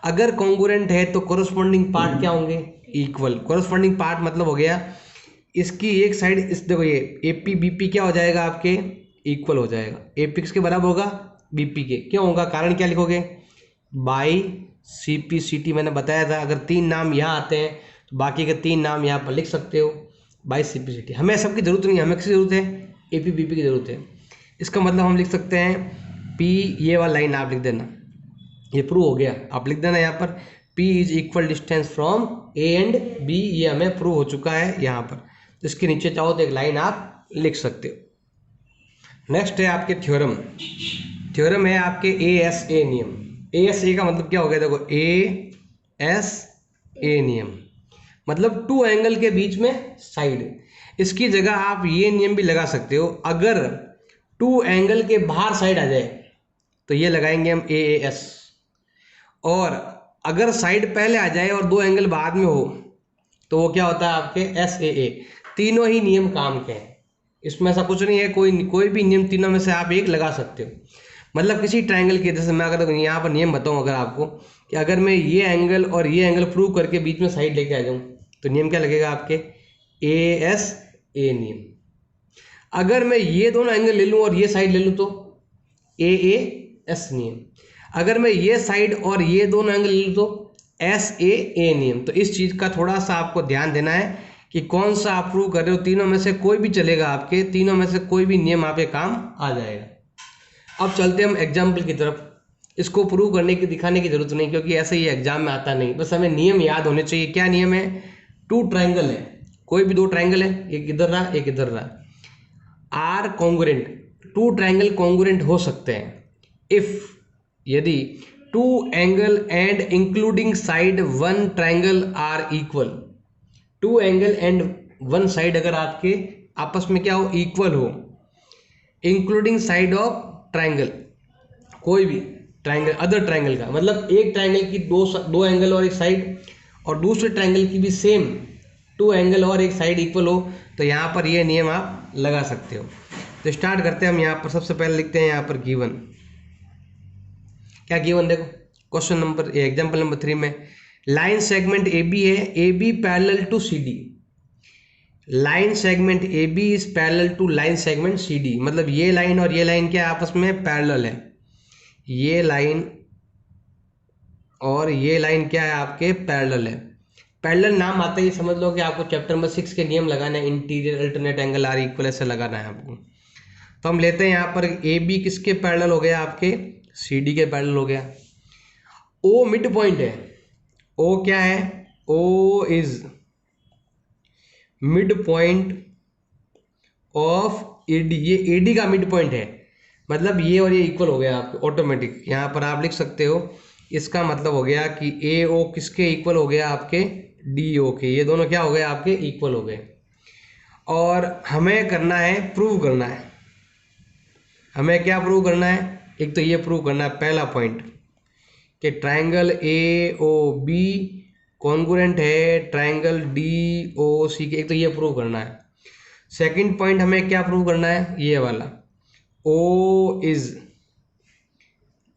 अगर कॉन्ग्रुएंट है तो कोरस्पॉन्डिंग पार्ट क्या होंगे, इक्वल। कोरस्पॉन्डिंग पार्ट मतलब हो गया इसकी एक साइड, इस देखो ये ए पी बी पी क्या हो जाएगा आपके, इक्वल हो जाएगा। ए पी किसके बराबर होगा, बी पी के। क्यों होगा, कारण क्या लिखोगे, by C P C T. मैंने बताया था अगर 3 नाम यहाँ आते हैं तो बाकी के 3 नाम यहाँ पर लिख सकते हो, by C P C T. हमें सबकी जरूरत नहीं है, हमें किसकी जरूरत है, ए पी बी पी की जरूरत है। इसका मतलब हम लिख सकते हैं पी, ये वाला लाइन आप लिख देना, ये प्रूव हो गया। आप लिख देना यहाँ पर P is equal distance from A and B, ये हमें प्रूव हो चुका है यहाँ पर। इसके नीचे चाहो तो एक लाइन आप लिख सकते हो। नेक्स्ट है आपके थ्योरम। थ्योरम है आपके ए एस ए नियम। ए एस ए का मतलब क्या हो गया, देखो ए एस ए नियम मतलब 2 एंगल के बीच में साइड। इसकी जगह आप ये नियम भी लगा सकते हो, अगर 2 एंगल के बाहर साइड आ जाए तो ये लगाएंगे हम ए एस, और अगर साइड पहले आ जाए और 2 एंगल बाद में हो तो वो क्या होता है आपके एस ए ए। तीनों ही नियम काम के हैं, इसमें ऐसा कुछ नहीं है, कोई भी नियम तीनों में से आप एक लगा सकते हो। मतलब किसी ट्रायंगल के, जैसे मैं अगर यहाँ पर नियम बताऊँ अगर आपको, कि अगर मैं ये एंगल और ये एंगल प्रूव करके बीच में साइड लेके आ जाऊँ तो नियम क्या लगेगा आपके, ए एस ए नियम। अगर मैं ये दोनों एंगल ले लूँ और ये साइड ले लूँ तो ए एस नियम। अगर मैं ये साइड और ये दोनों एंगल ले लूँ तो एस ए नियम। तो इस चीज़ का थोड़ा सा आपको ध्यान देना है कि कौन सा आप प्रूव कर रहे हो, तीनों में से कोई भी चलेगा, आपके तीनों में से कोई भी नियम आपके काम आ जाएगा। अब चलते हैं हम एग्जाम्पल की तरफ। इसको प्रूव करने की दिखाने की जरूरत नहीं, क्योंकि ऐसे ही एग्जाम में आता नहीं, बस हमें नियम याद होने चाहिए। क्या नियम है? टू ट्राइंगल है, कोई भी दो ट्राइंगल है, एक इधर रहा एक इधर रहा, are congruent, two triangle congruent हो सकते हैं इफ, यदि two angle and including side one triangle are equal, two angle and one side अगर आपके आपस में क्या हो, इक्वल हो, इंक्लूडिंग साइड ऑफ ट्राइंगल, कोई भी ट्राइंगल अदर ट्राइंगल का, मतलब एक ट्राइंगल की दो एंगल और एक साइड, और दूसरे ट्राइंगल की भी सेम टू एंगल और एक साइड इक्वल हो, तो यहाँ पर ये नियम आप लगा सकते हो। तो स्टार्ट करते हैं हम। यहाँ पर सबसे पहले लिखते हैं यहाँ पर गिवन, क्या गिवन देखो, क्वेश्चन नंबर एग्जाम्पल नंबर 3 में लाइन सेगमेंट ए बी है, A B parallel to C D, line segment A B is parallel to line segment C D, मतलब ये लाइन और ये लाइन क्या आपस में पैरेलल है, ये लाइन और ये लाइन क्या है आपके पैरेलल है। पैरेलल नाम आते ही समझ लो कि आपको चैप्टर नंबर 6 के नियम लगाना है, interior alternate angle are equal ऐसे लगाना है आपको। तो हम लेते हैं यहाँ पर ए बी किसके पैरेलल हो गया, आपके सी डी के पैरेलल हो गया। ओ मिड पॉइंट है, ओ क्या है, O is mid point of A D, ये ए डी का मिड पॉइंट है, मतलब ये और ये इक्वल हो गया आपके ऑटोमेटिक। यहाँ पर आप लिख सकते हो, इसका मतलब हो गया कि ए ओ किसके इक्वल हो गया, आपके डी ओ के, ये दोनों क्या हो गए आपके इक्वल हो गए। और हमें करना है, प्रूव करना है, हमें क्या प्रूव करना है, एक तो ये प्रूव करना है पहला पॉइंट कि triangle A O B congruent है ट्राइंगल डी ओ सी के, एक तो ये प्रूव करना है। सेकंड पॉइंट हमें क्या प्रूव करना है, ये वाला, O is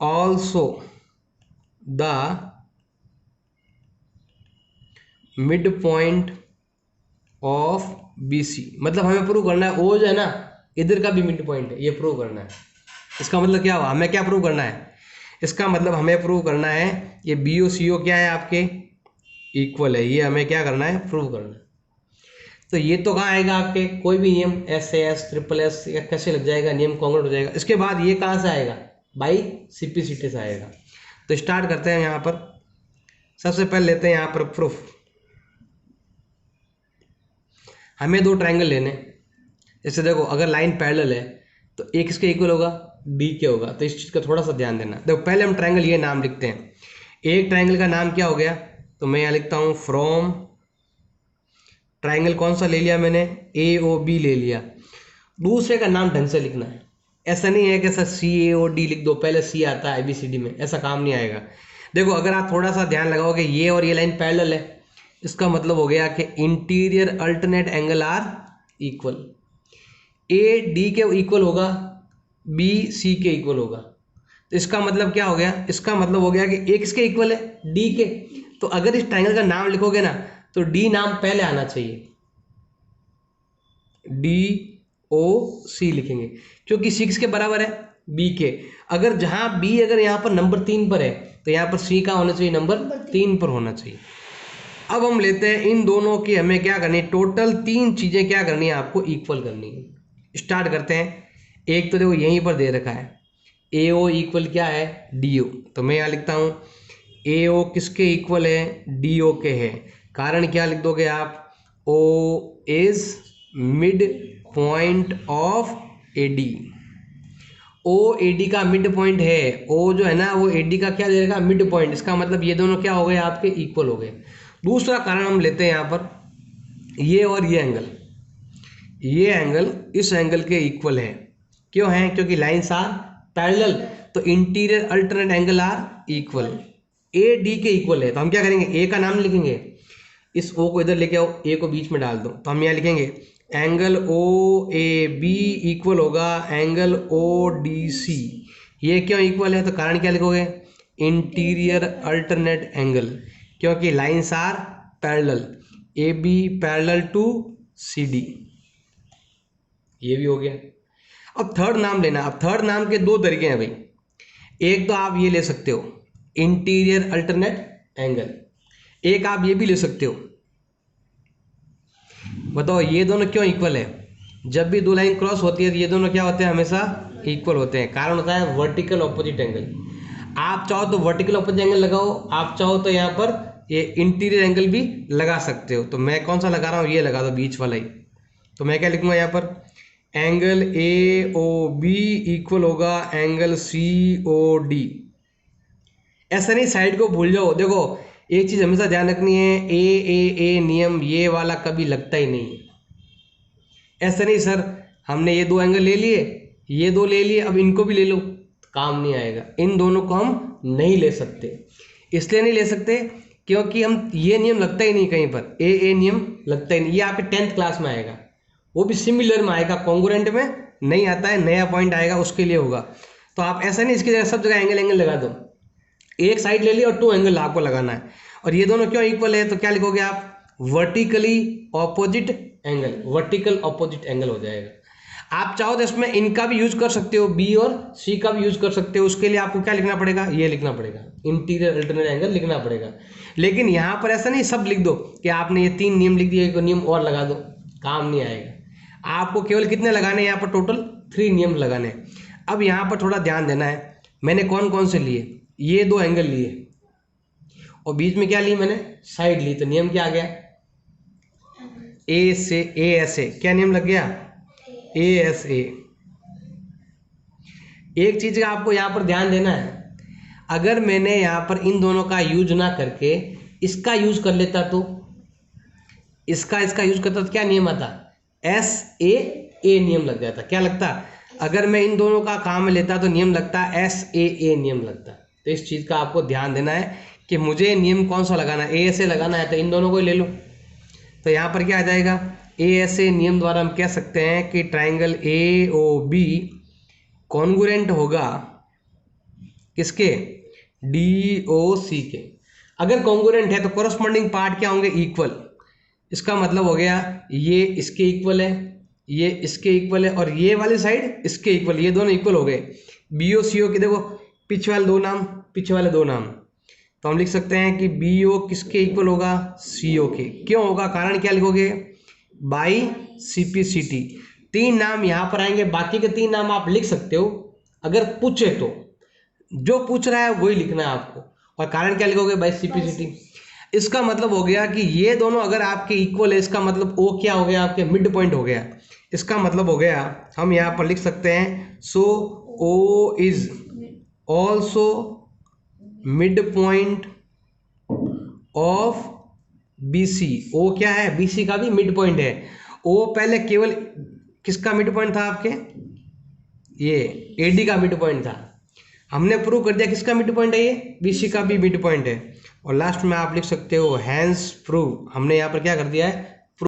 also the mid point of B C, मतलब हमें प्रूव करना है ओ जो है ना इधर का भी मिड पॉइंट है, ये प्रूव करना है। इसका मतलब क्या हुआ, हमें क्या प्रूव करना है, इसका मतलब हमें प्रूव करना है ये बी ओ सी ओ क्या है आपके इक्वल है, ये हमें क्या करना है, प्रूव करना है। तो ये तो कहाँ आएगा आपके, कोई भी नियम एस एस ट्रिपल एस या कैसे लग जाएगा, नियम कॉन्ग्रुएंट हो जाएगा। इसके बाद ये कहाँ से आएगा, बाई सिम्प्लिसिटी से आएगा। तो स्टार्ट करते हैं यहाँ पर, सबसे पहले लेते हैं यहाँ पर प्रूफ। हमें दो ट्राइंगल लेने, जैसे देखो अगर लाइन पैरेलल है तो एक किसके इक्वल होगा, डी के होगा, तो इस चीज़ का थोड़ा सा ध्यान देना। देखो पहले हम ट्राइंगल ये नाम लिखते हैं, एक ट्राइंगल का नाम क्या हो गया, तो मैं यहाँ लिखता हूँ फ्रॉम, ट्राइंगल कौन सा ले लिया मैंने, ए ओ बी ले लिया। दूसरे का नाम ढंग से लिखना है, ऐसा नहीं है कि सर सी ए ओ डी लिख दो, पहले सी आता है ABCD में, ऐसा काम नहीं आएगा। देखो अगर आप थोड़ा सा ध्यान लगाओगे, ये और ये लाइन पैरेलल है, इसका मतलब हो गया कि interior alternate angle are equal, A D के इक्वल होगा, बी सी के इक्वल होगा। तो इसका मतलब क्या हो गया, इसका मतलब हो गया कि ए किसके इक्वल है, डी के। तो अगर इस ट्राइंगल का नाम लिखोगे ना तो डी नाम पहले आना चाहिए, डी ओ सी लिखेंगे, क्योंकि सी किसके बराबर है, बी के। अगर जहां बी अगर यहाँ पर नंबर 3 पर है तो यहाँ पर सी का होना चाहिए, नंबर 3 पर होना चाहिए। अब हम लेते हैं इन दोनों की, हमें क्या करनी है, टोटल 3 चीजें क्या करनी है, आपको इक्वल करनी है। स्टार्ट करते हैं। एक तो देखो यहीं पर दे रखा है ए ओ इक्वल क्या है, डी ओ, तो मैं यहाँ लिखता हूँ ए ओ किसके इक्वल है, डी ओ के है। कारण क्या लिख दोगे आप, O is mid point of A D, O A D का मिड पॉइंट है, ओ जो है ना वो ए डी का क्या दे रखा, मिड पॉइंट। इसका मतलब ये दोनों क्या हो गए आपके, इक्वल हो गए। दूसरा कारण हम लेते हैं यहाँ पर, ये और ये एंगल इस एंगल के इक्वल है। क्यों है, क्योंकि लाइन्स आर पैरेलल, तो interior alternate angle are equal, A D के इक्वल है। तो हम क्या करेंगे, ए का नाम लिखेंगे, इस ओ को इधर लेके आओ, ए को बीच में डाल दो, तो हम यहाँ लिखेंगे angle O A B equal होगा एंगल ओ डी सी। ये क्यों इक्वल है, तो कारण क्या लिखोगे, इंटीरियर अल्टरनेट एंगल, क्योंकि lines are parallel, A B parallel to C D, ये भी हो गया। अब थर्ड नाम लेना। अब थर्ड नाम के दो तरीके हैं भाई, एक तो आप ये ले सकते हो इंटीरियर अल्टरनेट एंगल, एक आप ये भी ले सकते हो। बताओ ये दोनों क्यों इक्वल है, जब भी दो लाइन क्रॉस होती है तो ये दोनों क्या होते हैं, हमेशा इक्वल होते हैं। कारण होता है वर्टिकल ऑपोजिट एंगल। आप चाहो तो वर्टिकल अपोजिट एंगल लगाओ, आप चाहो तो यहाँ पर ये इंटीरियर एंगल भी लगा सकते हो। तो मैं कौन सा लगा रहा हूँ, ये लगा दो बीच वाला ही। तो मैं क्या लिखूंगा यहाँ पर, angle A O B equal होगा एंगल सी ओ डी। ऐसा नहीं साइड को भूल जाओ। देखो एक चीज हमेशा ध्यान रखनी है, ए नियम ये वाला कभी लगता ही नहीं है। ऐसा नहीं सर हमने ये दो एंगल ले लिए, ये दो ले लिए, अब इनको भी ले लो, काम नहीं आएगा। इन दोनों को हम नहीं ले सकते। इसलिए नहीं ले सकते क्योंकि हम ये नियम लगता ही नहीं कहीं पर, ए नियम लगता ही नहीं। ये आपके 10th क्लास में आएगा, वो भी सिमिलर में आएगा, कॉन्ग्रुएंट में नहीं आता है, नया पॉइंट आएगा उसके लिए होगा। तो आप ऐसा नहीं इसकी जगह सब जगह एंगल लगा दो। एक साइड ले ली और 2 एंगल आपको लगाना है। और ये दोनों क्यों इक्वल है, तो क्या लिखोगे आप, vertically opposite angle, vertical opposite angle हो जाएगा। आप चाहो तो इसमें इनका भी यूज कर सकते हो, बी और सी का भी यूज कर सकते हो। उसके लिए आपको क्या लिखना पड़ेगा, ये लिखना पड़ेगा, इंटीरियर अल्टरनेट एंगल लिखना पड़ेगा। लेकिन यहाँ पर ऐसा नहीं सब लिख दो कि आपने ये 3 नियम लिख दिए, एक नियम और लगा दो, काम नहीं आएगा। आपको केवल कितने लगाने हैं, यहाँ पर टोटल 3 नियम लगाने हैं। अब यहाँ पर थोड़ा ध्यान देना है, मैंने कौन कौन से लिए, ये 2 एंगल लिए और बीच में क्या ली मैंने, साइड ली। तो नियम क्या आ गया, ए से ए एस ए, क्या नियम लग गया, ए एस ए। एक चीज का आपको यहाँ पर ध्यान देना है, अगर मैंने यहाँ पर इन दोनों का यूज ना करके इसका यूज कर लेता तो इसका यूज करता तो क्या नियम आता, एस ए नियम लग जाता। क्या लगता, अगर मैं इन दोनों का काम में लेता तो नियम लगता एस ए नियम लगता। तो इस चीज का आपको ध्यान देना है कि मुझे नियम कौन सा लगाना है, ए एस ए लगाना है तो इन दोनों को ही ले लो। तो यहाँ पर क्या आ जाएगा, ए एस ए नियम द्वारा हम कह सकते हैं कि triangle A O B congruent होगा किसके, डी ओ सी के। अगर कॉन्ग्रुएंट है तो कोरस्पॉन्डिंग पार्ट क्या होंगे, इक्वल। इसका मतलब हो गया ये इसके इक्वल है, ये इसके इक्वल है और ये वाली साइड इसके इक्वल, ये दोनों इक्वल हो गए। बी ओ सी ओ के देखो पीछे वाले 2 नाम, पीछे वाले 2 नाम, तो हम लिख सकते हैं कि बी ओ किसके इक्वल होगा, सी ओ के। क्यों होगा, कारण क्या लिखोगे, by C P C T. 3 नाम यहाँ पर आएंगे, बाकी के 3 नाम आप लिख सकते हो अगर पूछे तो, जो पूछ रहा है वही लिखना है आपको। और कारण क्या लिखोगे, by C P C T. इसका मतलब हो गया कि ये दोनों अगर आपके इक्वल है, इसका मतलब ओ क्या हो गया, आपके मिड पॉइंट हो गया। इसका मतलब हो गया हम यहाँ पर लिख सकते हैं, so O is also mid point of B C. O क्या है, बी सी का भी मिड पॉइंट है। ओ पहले केवल किसका मिड पॉइंट था, आपके ये ए डी का मिड पॉइंट था। हमने प्रूव कर दिया किसका मिड पॉइंट है, ये बी सी का भी मिड पॉइंट है। और लास्ट में आप लिख सकते हो हैंस प्रूव, हमने यहाँ पर क्या कर दिया है,